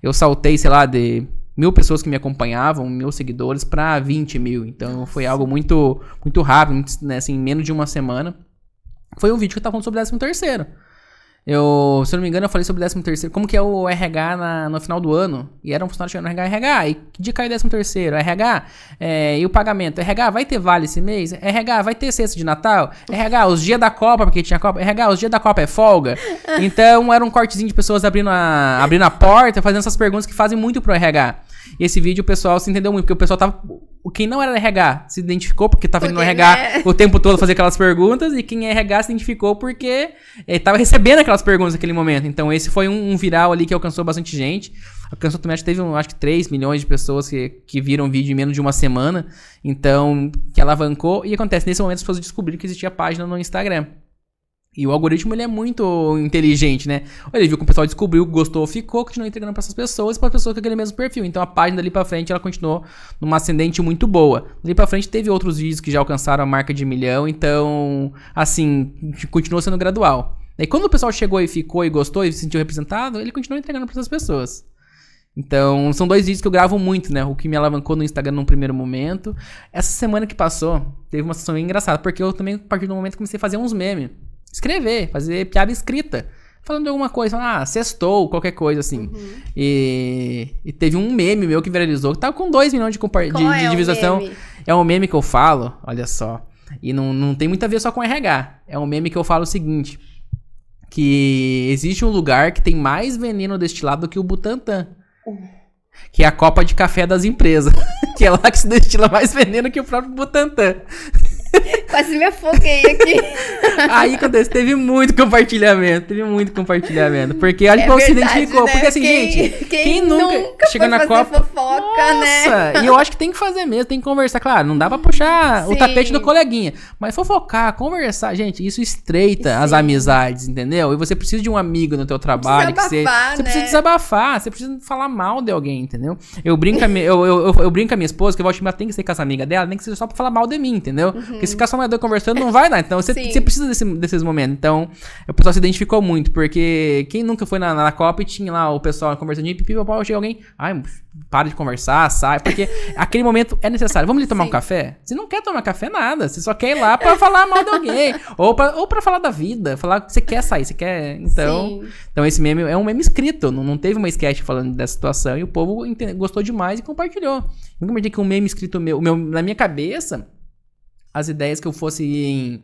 Eu saltei, sei lá, de 1.000 pessoas que me acompanhavam, 1.000 seguidores, pra 20.000. Então foi algo muito, muito rápido, muito, né, assim, em menos de uma semana. Foi um vídeo que eu tava falando sobre o 13º. Se eu não me engano, eu falei sobre o 13º, como que é o RH no final do ano. E era um funcionário chegando no RH, e que dia caiu o 13º? RH, e o pagamento? RH, vai ter vale esse mês? RH, vai ter cesto de Natal? RH, os dias da Copa, porque tinha Copa? RH, os dias da Copa é folga? Então, era um cortezinho de pessoas abrindo a porta, fazendo essas perguntas que fazem muito pro RH. E esse vídeo o pessoal se entendeu muito, porque o pessoal tava... Quem não era RH se identificou porque tava indo no RH o tempo todo fazer aquelas perguntas, e quem é RH se identificou porque tava recebendo aquelas perguntas naquele momento. Então esse foi um viral ali que alcançou bastante gente. Alcançou também, acho que teve acho que 3 milhões de pessoas que viram o vídeo em menos de uma semana. Então, que alavancou. E acontece, nesse momento as pessoas descobriram que existia página no Instagram. E o algoritmo, ele é muito inteligente, né? Ele viu que o pessoal descobriu, gostou, ficou, continuou entregando para essas pessoas e para pessoas com aquele mesmo perfil. Então a página dali pra frente, ela continuou numa ascendente muito boa. Dali pra frente teve outros vídeos que já alcançaram a marca de 1 milhão, então, assim, continuou sendo gradual. E quando o pessoal chegou e ficou e gostou e se sentiu representado, ele continuou entregando para essas pessoas. Então, são 2 vídeos que eu gravo muito, né? O que me alavancou no Instagram num primeiro momento. Essa semana que passou, teve uma situação bem engraçada, porque eu também, a partir do momento, comecei a fazer uns memes. Escrever, fazer piada escrita. Falando de alguma coisa, sextou, qualquer coisa assim. E teve um meme meu que viralizou, que tava com 2 milhões de visualização. Meme? É um meme que eu falo, olha só. E não tem muito a ver só com RH. É um meme que eu falo o seguinte: que existe um lugar que tem mais veneno destilado do que o Butantã. Que é a copa de café das empresas. Que é lá que se destila mais veneno que o próprio Butantã. Quase me afoguei aqui. Aí acontece, teve muito compartilhamento. Porque a gente se identificou. Né? Porque assim, quem nunca chegou na Copa. Fofoca, nossa, né? E eu acho que tem que fazer mesmo, tem que conversar. Claro, não dá pra puxar o tapete do coleguinha. Mas fofocar, conversar, gente, isso estreita as amizades, entendeu? E você precisa de um amigo no teu trabalho. Você precisa desabafar, você precisa falar mal de alguém, entendeu? Eu brinco com a minha esposa, que eu acho que ela tem que ser com essa amiga dela, nem que seja só pra falar mal de mim, entendeu? Porque se ficar só mais dois conversando, não vai dar. Então, você precisa desses momentos. Então, o pessoal se identificou muito. Porque quem nunca foi na Copa e tinha lá o pessoal conversando de pipi, chega alguém... Ai, para de conversar, sai. Porque aquele momento é necessário. Vamos ali tomar um café? Você não quer tomar café, nada. Você só quer ir lá pra falar mal de alguém. ou pra falar da vida. Falar que você quer sair, você quer... Então esse meme é um meme escrito. Não teve uma sketch falando dessa situação. E o povo gostou demais e compartilhou. Nunca imaginei que um meme escrito na minha cabeça... As ideias que eu fosse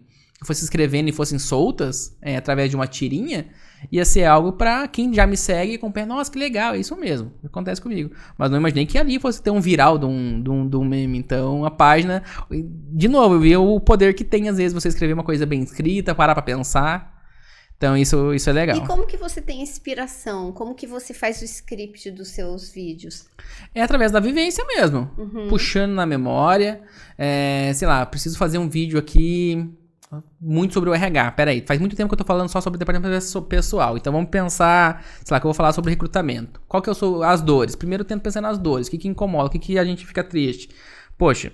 escrevendo e fossem soltas, através de uma tirinha, ia ser algo pra quem já me segue e acompanha. Nossa, que legal, é isso mesmo, acontece comigo. Mas não imaginei que ali fosse ter um viral de um meme. Então, a página... De novo, eu vi o poder que tem, às vezes, você escrever uma coisa bem escrita, parar pra pensar. Então, isso é legal. E como que você tem inspiração? Como que você faz o script dos seus vídeos? É através da vivência mesmo. Puxando na memória. Sei lá, preciso fazer um vídeo aqui muito sobre o RH. Peraí, faz muito tempo que eu tô falando só sobre o departamento pessoal. Então, vamos pensar, sei lá, que eu vou falar sobre recrutamento. Qual que são as dores? Primeiro eu tento pensar nas dores. O que incomoda? O que a gente fica triste? Poxa...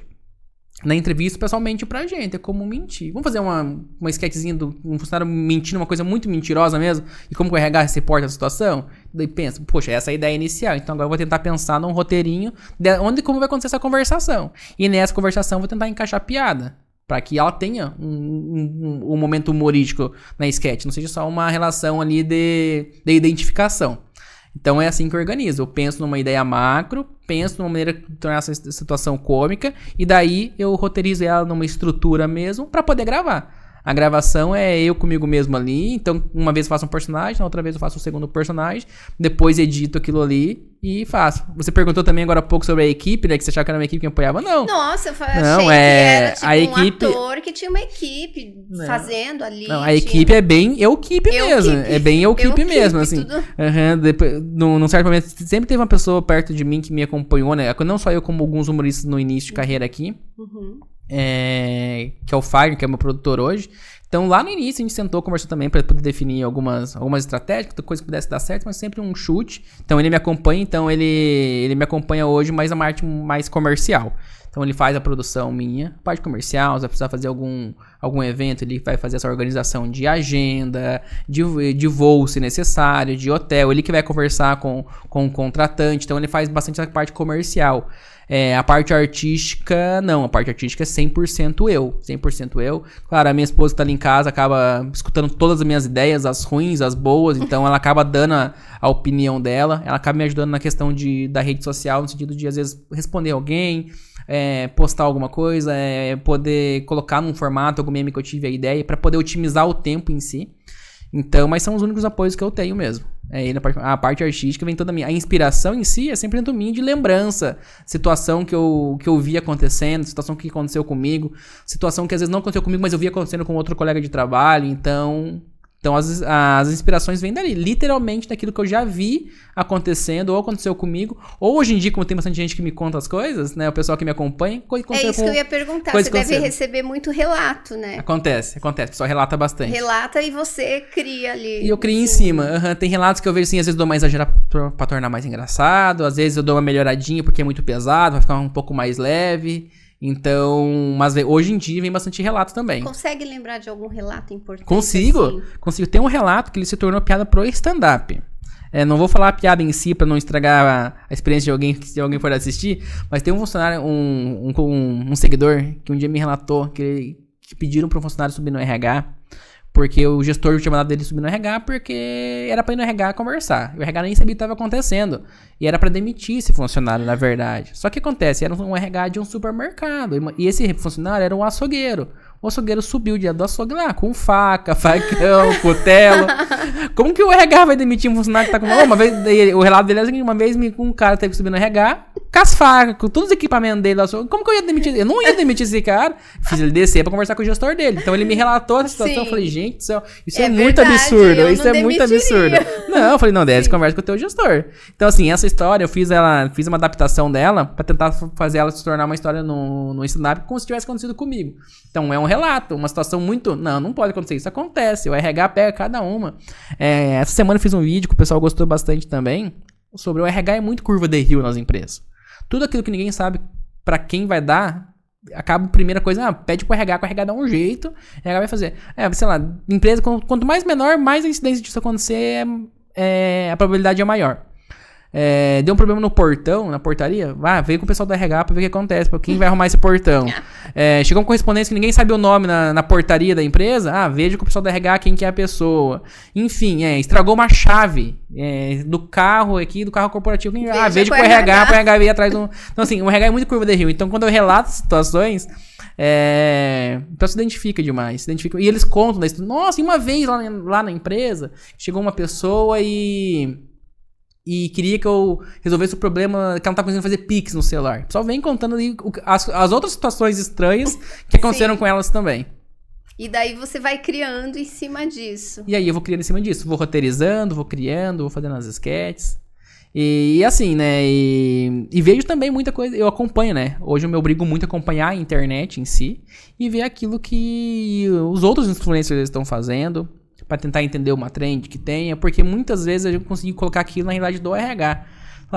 Na entrevista, o pessoal mente pra gente, é como mentir. Vamos fazer uma sketchzinha de um funcionário mentindo, uma coisa muito mentirosa mesmo, e como que o RH se porta a situação? Daí pensa, poxa, essa é a ideia inicial, então agora eu vou tentar pensar num roteirinho de como vai acontecer essa conversação. E nessa conversação eu vou tentar encaixar piada, pra que ela tenha um momento humorístico na sketch, não seja só uma relação ali de identificação. Então é assim que eu organizo. Eu penso numa ideia macro, penso numa maneira de tornar essa situação cômica, e daí eu roteirizo ela numa estrutura mesmo pra poder gravar. A gravação é eu comigo mesmo ali, então uma vez eu faço um personagem, na outra vez eu faço o segundo personagem, depois edito aquilo ali e faço. Você perguntou também agora há pouco sobre a equipe, né, que você achava que era uma equipe que me apoiava? Não. Nossa, eu achei que era tipo a equipe... um ator que tinha uma equipe fazendo ali. Não, a equipe é bem eu-equipe mesmo, é bem eu-equipe mesmo, assim. Depois, num certo momento, sempre teve uma pessoa perto de mim que me acompanhou, né, não só eu, como alguns humoristas no início de carreira aqui. Que é o Fagner, que é meu produtor hoje. Então lá no início a gente sentou, conversou também para poder definir algumas estratégias, coisa que pudesse dar certo, mas sempre um chute. Então ele me acompanha, ele me acompanha hoje mais na parte mais comercial. Então ele faz a produção minha, parte comercial, se vai precisar fazer algum evento, ele vai fazer essa organização de agenda, de voo se necessário, de hotel, ele que vai conversar com o contratante, então ele faz bastante essa parte comercial. A parte artística, não, a parte artística é 100% eu, 100% eu. Claro, a minha esposa que tá ali em casa acaba escutando todas as minhas ideias, as ruins, as boas, então ela acaba dando a opinião dela, ela acaba me ajudando na questão da rede social, no sentido de às vezes responder alguém, postar alguma coisa, poder colocar num formato algum meme que eu tive a ideia, pra poder otimizar o tempo em si. Então, mas são os únicos apoios que eu tenho mesmo. E a parte artística vem toda minha. A inspiração em si é sempre dentro de mim, de lembrança. Situação que eu vi acontecendo, situação que aconteceu comigo, situação que às vezes não aconteceu comigo, mas eu vi acontecendo com outro colega de trabalho. Então as inspirações vêm dali, literalmente daquilo que eu já vi acontecendo, ou aconteceu comigo, ou hoje em dia, como tem bastante gente que me conta as coisas, né, o pessoal que me acompanha... É isso que eu ia perguntar, você deve receber muito relato, né? Acontece, o pessoal relata bastante. Relata e você cria ali. E eu crio em cima, tem relatos que eu vejo assim, às vezes eu dou uma exagerada pra tornar mais engraçado, às vezes eu dou uma melhoradinha porque é muito pesado, vai ficar um pouco mais leve... Então, mas hoje em dia vem bastante relato também. Consegue lembrar de algum relato importante? Consigo. Tem um relato que ele se tornou piada pro stand-up. Não vou falar a piada em si pra não estragar a experiência de alguém, se alguém for assistir, mas tem um funcionário, um seguidor, que um dia me relatou que pediram pro funcionário subir no RH, porque o gestor tinha mandado dele subir no RH, porque era pra ir no RH conversar. O RH nem sabia o que estava acontecendo. E era pra demitir esse funcionário, na verdade. Só que acontece, era um RH de um supermercado. E esse funcionário era um açougueiro. O açougueiro subiu diante do açougue lá, com faca, facão, cutelo. Como que o RH vai demitir um funcionário que tá com... Uma vez, o relato dele é o seguinte, uma vez um cara teve que subir no RH, com as facas, com todos os equipamentos dele do açougue. Como que eu ia demitir? Eu não ia demitir esse cara. Fiz ele descer pra conversar com o gestor dele. Então ele me relatou a situação. Sim. Eu falei, gente do céu, isso é muito absurdo. Isso é muito absurdo. Não, eu falei, não, desce, conversa com o teu gestor. Então assim, essa história, eu fiz uma adaptação dela pra tentar fazer ela se tornar uma história no stand-up como se tivesse acontecido comigo. Então é um relato, uma situação muito... Não pode acontecer, isso acontece, o RH pega cada uma. Essa semana eu fiz um vídeo que o pessoal gostou bastante também, sobre o RH é muito curva de rio nas empresas. Tudo aquilo que ninguém sabe pra quem vai dar, acaba a primeira coisa, pede pro RH, que o RH dá um jeito, o RH vai fazer. Sei lá, empresa, quanto mais menor, mais a incidência disso acontecer, a probabilidade é maior. Deu um problema no portão, na portaria, veio com o pessoal do RH pra ver o que acontece, pra quem vai arrumar esse portão. Chegou um correspondente que ninguém sabe o nome na portaria da empresa, veja com o pessoal do RH quem que é a pessoa. Enfim, estragou uma chave do carro aqui, do carro corporativo, veja com o RH, pro RH vir atrás do... Então assim, o RH é muito curva de rio, então quando eu relato situações, então se identifica demais, e eles contam da história. Nossa, e uma vez lá na empresa, chegou uma pessoa e queria que eu resolvesse o problema que ela não tá conseguindo fazer Pix no celular. O pessoal vem contando ali as outras situações estranhas que aconteceram com elas também. E daí você vai criando em cima disso. E aí eu vou criando em cima disso. Vou roteirizando, vou criando, vou fazendo as sketches. E assim, né? E vejo também muita coisa. Eu acompanho, né? Hoje eu me obrigo muito a acompanhar a internet em si e ver aquilo que os outros influencers estão fazendo, para tentar entender uma trend que tenha, porque muitas vezes eu consegui colocar aquilo na realidade do RH.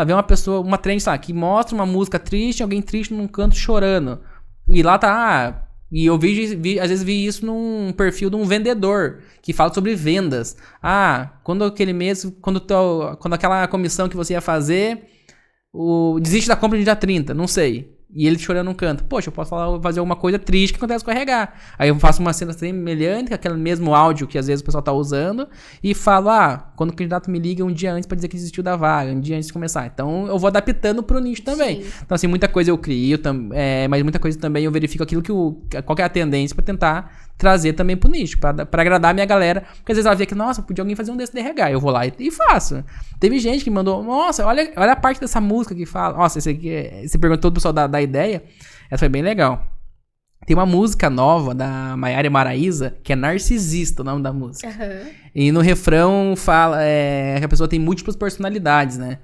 Ver uma pessoa, uma trend, sei lá, que mostra uma música triste, alguém triste num canto chorando. E lá tá... E eu às vezes vi isso num perfil de um vendedor, que fala sobre vendas. Quando aquele mês, quando aquela comissão que você ia fazer, desiste da compra no dia 30, não sei. E ele chorando num canto. Poxa, eu posso fazer alguma coisa triste que acontece com o RH. Aí eu faço uma cena semelhante, com aquele mesmo áudio que às vezes o pessoal tá usando, e falo, quando o candidato me liga um dia antes pra dizer que desistiu da vaga, um dia antes de começar. Então eu vou adaptando pro nicho também. Sim. Então assim, muita coisa eu crio, mas muita coisa também eu verifico aquilo qual que é a tendência pra tentar trazer também pro nicho, pra agradar a minha galera. Porque às vezes ela vê que, nossa, podia alguém fazer um desse de RH. Eu vou lá e faço. Teve gente que mandou, nossa, olha a parte dessa música que fala. Nossa, você perguntou do pessoal da ideia. Essa foi bem legal. Tem uma música nova da Maiara e Maraísa, que é Narcisista, o nome da música. Uhum. E no refrão fala que a pessoa tem múltiplas personalidades, né?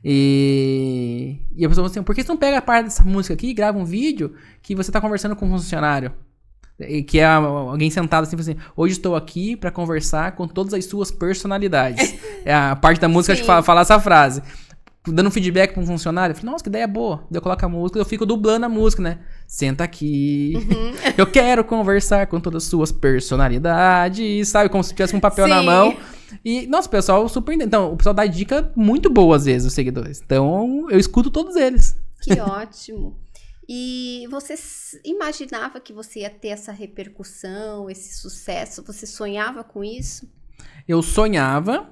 E a pessoa fala assim, por que você não pega a parte dessa música aqui e grava um vídeo que você tá conversando com um funcionário? Que é alguém sentado assim, hoje estou aqui pra conversar com todas as suas personalidades. É a parte da música que fala essa frase. Dando um feedback pra um funcionário, eu falei, nossa, que ideia boa. Daí eu coloco a música, eu fico dublando a música, né? Senta aqui, eu quero conversar com todas as suas personalidades, sabe? Como se tivesse um papel na mão. E, nossa, o pessoal super entende. Então, o pessoal dá dica muito boa às vezes, os seguidores. Então, eu escuto todos eles. Que ótimo. E você imaginava que você ia ter essa repercussão, esse sucesso? Você sonhava com isso? Eu sonhava.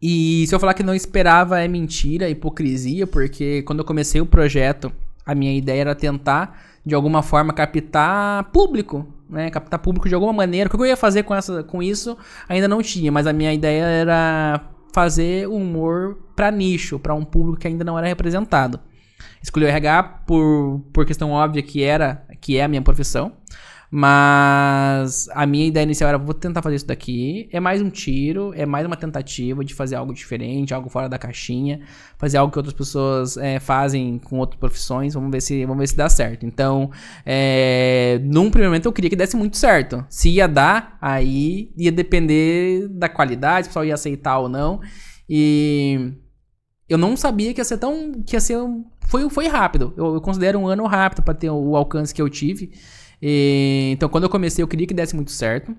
E se eu falar que não esperava é mentira, é hipocrisia, porque quando eu comecei o projeto, a minha ideia era tentar, de alguma forma, captar público, né? Captar público de alguma maneira. O que eu ia fazer com isso ainda não tinha, mas a minha ideia era fazer humor pra nicho, pra um público que ainda não era representado. Escolhi o RH por questão óbvia que é a minha profissão. Mas a minha ideia inicial era, vou tentar fazer isso daqui. É mais um tiro, é mais uma tentativa de fazer algo diferente, algo fora da caixinha, fazer algo que outras pessoas fazem com outras profissões. Vamos ver se dá certo. Então, num primeiro momento eu queria que desse muito certo. Se ia dar, aí ia depender da qualidade, se o pessoal ia aceitar ou não. E eu não sabia que ia ser tão... Foi rápido. Eu considero um ano rápido para ter o alcance que eu tive. Então, quando eu comecei, eu queria que desse muito certo.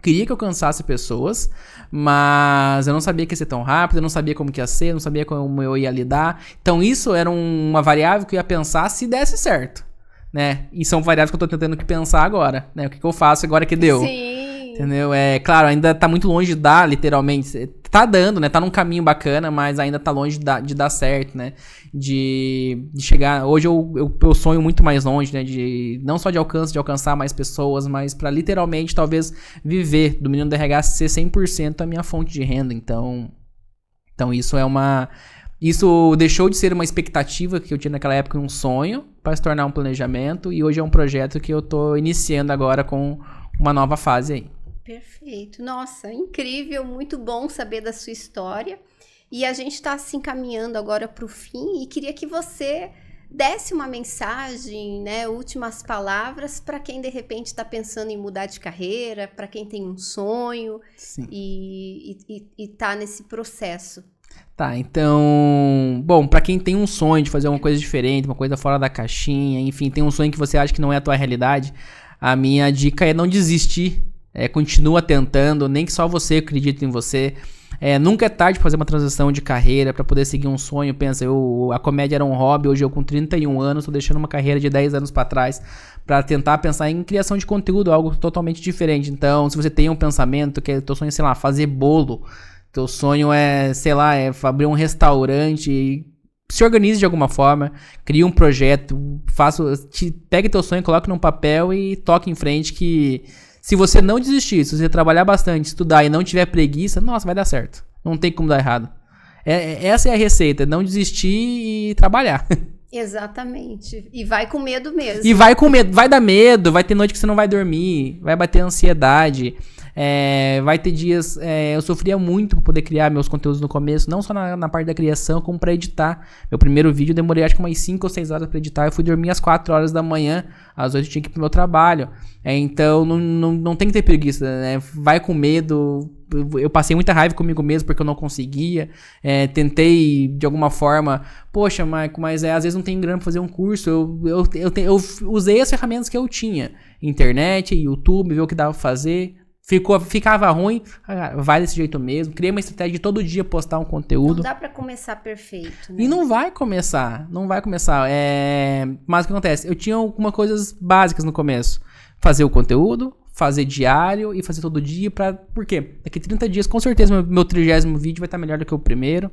Queria que eu alcançasse pessoas, mas eu não sabia que ia ser tão rápido, eu não sabia como que ia ser, eu não sabia como eu ia lidar. Então, isso era uma variável que eu ia pensar se desse certo, né? E são variáveis que eu tô tentando que pensar agora, né? O que eu faço agora que deu. Sim. Entendeu? Claro, ainda tá muito longe de dar, literalmente. Tá dando, né? Tá num caminho bacana, mas ainda tá longe de dar certo, né? De chegar... Hoje eu sonho muito mais longe, né? Não só de alcançar mais pessoas, mas pra literalmente, talvez, viver do Menino do RH ser 100% a minha fonte de renda. Então isso é uma... Isso deixou de ser uma expectativa que eu tinha naquela época, um sonho, para se tornar um planejamento. E hoje é um projeto que eu tô iniciando agora com uma nova fase aí. Perfeito. Nossa, incrível, muito bom saber da sua história. E a gente está se encaminhando agora para o fim e queria que você desse uma mensagem, né, últimas palavras para quem de repente está pensando em mudar de carreira, para quem tem um sonho. Sim. E está nesse processo. Tá, então... Bom, pra quem tem um sonho de fazer uma coisa diferente, uma coisa fora da caixinha, enfim, tem um sonho que você acha que não é a tua realidade, a minha dica é não desistir. Continua tentando, nem que só você acredite em você. Nunca é tarde pra fazer uma transição de carreira, pra poder seguir um sonho. Pensa, a comédia era um hobby, hoje eu com 31 anos tô deixando uma carreira de 10 anos pra trás pra tentar pensar em criação de conteúdo, algo totalmente diferente. Então, se você tem um pensamento, que é teu sonho é, sei lá, fazer bolo, teu sonho é, sei lá, abrir um restaurante, se organize de alguma forma, crie um projeto, pegue teu sonho, coloque num papel e toque em frente que... Se você não desistir, se você trabalhar bastante, estudar e não tiver preguiça, nossa, vai dar certo. Não tem como dar errado. Essa é a receita, não desistir e trabalhar. Exatamente. E vai com medo mesmo. E vai com medo, vai dar medo, vai ter noite que você não vai dormir, vai bater ansiedade. Vai ter dias... eu sofria muito pra poder criar meus conteúdos no começo, não só na parte da criação, como pra editar. Meu primeiro vídeo eu demorei acho que umas 5 ou 6 horas pra editar. Eu fui dormir às 4 horas da manhã, às 8 eu tinha que ir pro meu trabalho. Então não tem que ter preguiça, né? Vai com medo. Eu passei muita raiva comigo mesmo porque eu não conseguia. Tentei de alguma forma, poxa, Marco, mas às vezes não tem grana pra fazer um curso. Eu usei as ferramentas que eu tinha: internet, YouTube, ver o que dava pra fazer. Ficava ruim, vai desse jeito mesmo. Criei uma estratégia de todo dia postar um conteúdo. Não dá pra começar perfeito, né? E não vai começar. Mas o que acontece? Eu tinha algumas coisas básicas no começo. Fazer o conteúdo, fazer diário e fazer todo dia. Por quê? Daqui 30 dias, com certeza, meu 30º vídeo vai estar melhor do que o primeiro.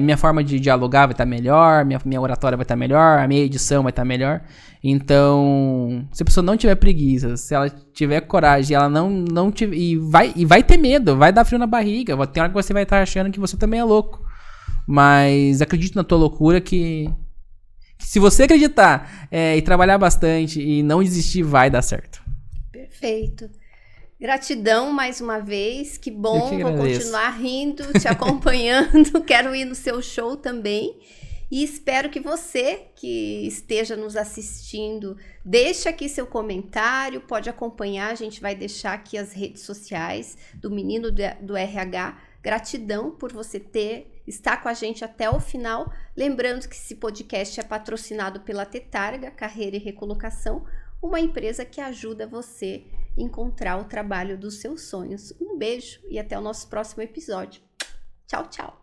Minha forma de dialogar vai estar melhor, minha oratória vai estar melhor, a minha edição vai estar melhor. Então, se a pessoa não tiver preguiça, se ela tiver coragem, ela não tiver, e vai ter medo, vai dar frio na barriga, tem hora que você vai estar achando que você também é louco. Mas acredite na tua loucura que se você acreditar e trabalhar bastante e não desistir, vai dar certo. Perfeito. Gratidão mais uma vez, que bom, vou continuar rindo, te acompanhando, quero ir no seu show também e espero que você que esteja nos assistindo, deixe aqui seu comentário, pode acompanhar, a gente vai deixar aqui as redes sociais do Menino do RH, gratidão por você estar com a gente até o final, lembrando que esse podcast é patrocinado pela Tetarga, Carreira e Recolocação, uma empresa que ajuda você a encontrar o trabalho dos seus sonhos. Um beijo e até o nosso próximo episódio. Tchau, tchau!